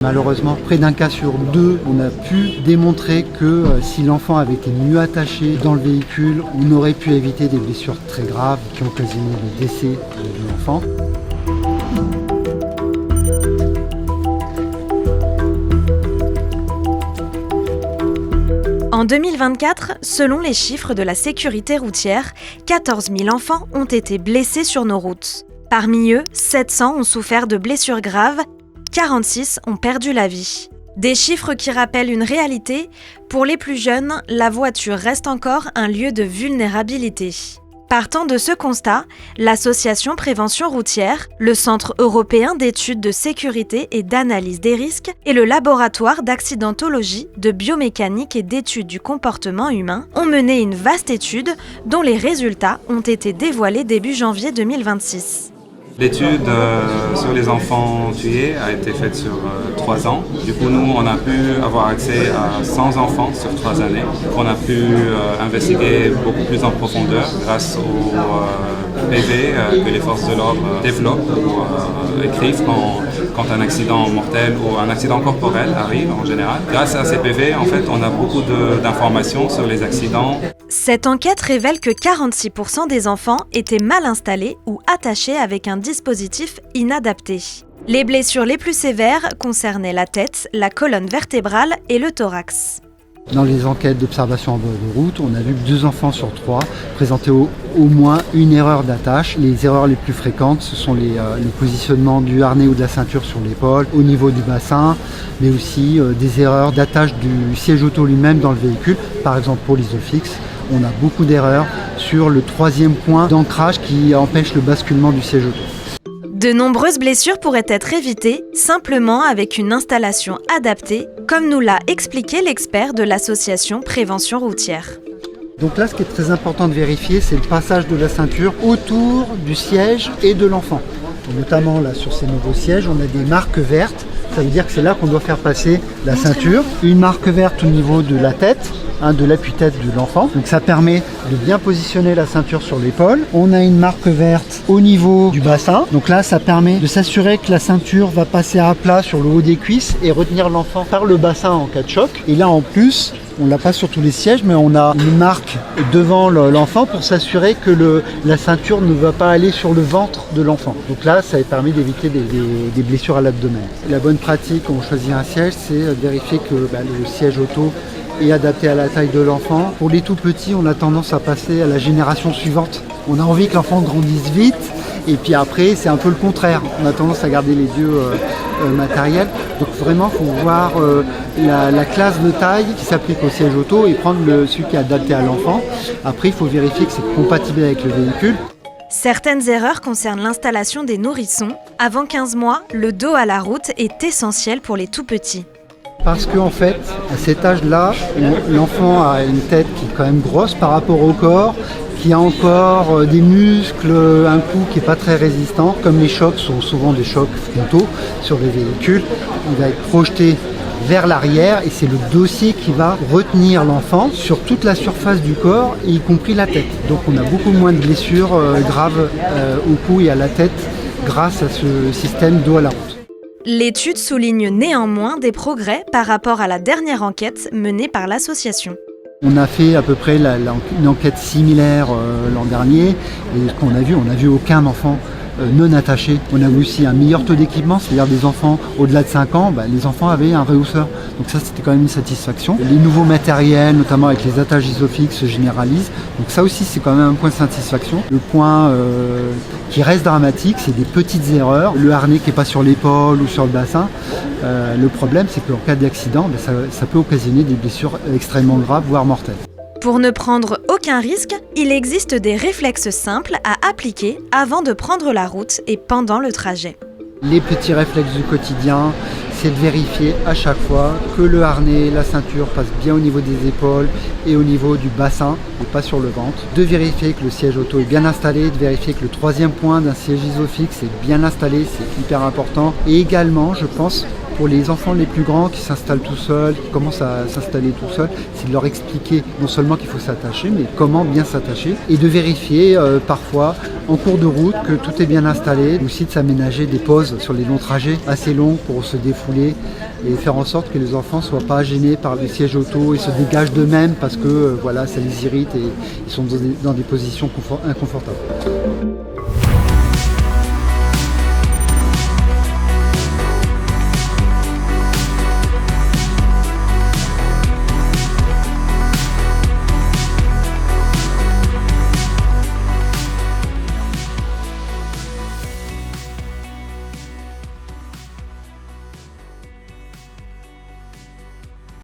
Malheureusement, près d'un cas sur deux, on a pu démontrer que si l'enfant avait été mieux attaché dans le véhicule, on aurait pu éviter des blessures très graves qui ont occasionné le décès de l'enfant. En 2024, selon les chiffres de la sécurité routière, 14 000 enfants ont été blessés sur nos routes. Parmi eux, 700 ont souffert de blessures graves, 46 ont perdu la vie. Des chiffres qui rappellent une réalité, pour les plus jeunes, la voiture reste encore un lieu de vulnérabilité. Partant de ce constat, l'association Prévention routière, le Centre européen d'études de sécurité et d'analyse des risques et le laboratoire d'accidentologie, de biomécanique et d'études du comportement humain ont mené une vaste étude dont les résultats ont été dévoilés début janvier 2026. L'étude sur les enfants tués a été faite sur 3 ans. Du coup, nous, on a pu avoir accès à 100 enfants sur 3 années. On a pu investiguer beaucoup plus en profondeur grâce aux PV que les forces de l'ordre développent ou écrivent quand un accident mortel ou un accident corporel arrive en général. Grâce à ces PV, en fait, on a beaucoup d'informations sur les accidents. Cette enquête révèle que 46% des enfants étaient mal installés ou attachés avec un dispositif inadapté. Les blessures les plus sévères concernaient la tête, la colonne vertébrale et le thorax. Dans les enquêtes d'observation en bord de route, on a vu que 2 enfants sur 3 présentaient au moins une erreur d'attache. Les erreurs les plus fréquentes, ce sont le positionnement du harnais ou de la ceinture sur l'épaule, au niveau du bassin, mais aussi des erreurs d'attache du siège auto lui-même dans le véhicule. Par exemple pour l'isofix, on a beaucoup d'erreurs sur le 3e point d'ancrage qui empêche le basculement du siège auto. De nombreuses blessures pourraient être évitées simplement avec une installation adaptée, comme nous l'a expliqué l'expert de l'association Prévention routière. Donc là, ce qui est très important de vérifier, c'est le passage de la ceinture autour du siège et de l'enfant. Notamment là, sur ces nouveaux sièges, on a des marques vertes. Ça veut dire que c'est là qu'on doit faire passer la ceinture. Une marque verte au niveau de la tête, de l'appui-tête de l'enfant. Donc ça permet de bien positionner la ceinture sur l'épaule. On a une marque verte au niveau du bassin. Donc là, ça permet de s'assurer que la ceinture va passer à plat sur le haut des cuisses et retenir l'enfant par le bassin en cas de choc. Et là, en plus, on l'a pas sur tous les sièges, mais on a une marque devant l'enfant pour s'assurer que la ceinture ne va pas aller sur le ventre de l'enfant. Donc là, ça permet d'éviter des blessures à l'abdomen. La bonne pratique quand on choisit un siège, c'est vérifier que le siège auto est adapté à la taille de l'enfant. Pour les tout petits, on a tendance à passer à la génération suivante. On a envie que l'enfant grandisse vite, et puis après, c'est un peu le contraire. On a tendance à garder les vieux matériels. Donc vraiment, il faut voir la classe de taille qui s'applique au siège auto et prendre celui qui est adapté à l'enfant. Après, il faut vérifier que c'est compatible avec le véhicule. Certaines erreurs concernent l'installation des nourrissons. Avant 15 mois, le dos à la route est essentiel pour les tout-petits. Parce qu'en fait, à cet âge-là, l'enfant a une tête qui est quand même grosse par rapport au corps, qui a encore des muscles, un cou qui n'est pas très résistant. Comme les chocs sont souvent des chocs frontaux sur les véhicules, il va être projeté vers l'arrière et c'est le dossier qui va retenir l'enfant sur toute la surface du corps, y compris la tête. Donc on a beaucoup moins de blessures graves au cou et à la tête grâce à ce système dos à la route. L'étude souligne néanmoins des progrès par rapport à la dernière enquête menée par l'association. On a fait à peu près une enquête similaire l'an dernier et ce qu'on a vu aucun enfant non attachés. On a vu aussi un meilleur taux d'équipement, c'est-à-dire des enfants au-delà de 5 ans, les enfants avaient un rehausseur. Donc ça, c'était quand même une satisfaction. Les nouveaux matériels, notamment avec les attaches isofix, se généralisent. Donc ça aussi, c'est quand même un point de satisfaction. Le point qui reste dramatique, c'est des petites erreurs. Le harnais qui n'est pas sur l'épaule ou sur le bassin. Le problème, c'est qu'en cas d'accident, ça peut occasionner des blessures extrêmement graves, voire mortelles. Pour ne prendre aucun risque, il existe des réflexes simples à appliquer avant de prendre la route et pendant le trajet. Les petits réflexes du quotidien, c'est de vérifier à chaque fois que le harnais, la ceinture passe bien au niveau des épaules et au niveau du bassin et pas sur le ventre. De vérifier que le siège auto est bien installé, de vérifier que le 3e point d'un siège isofix est bien installé, c'est hyper important. Et également, je pense, Pour les enfants les plus grands qui s'installent tout seuls, qui commencent à s'installer tout seuls, c'est de leur expliquer non seulement qu'il faut s'attacher, mais comment bien s'attacher et de vérifier parfois en cours de route que tout est bien installé. Aussi de s'aménager des pauses sur les longs trajets assez longs pour se défouler et faire en sorte que les enfants ne soient pas gênés par les sièges auto et se dégagent d'eux-mêmes parce que voilà, ça les irrite et ils sont dans des positions inconfortables.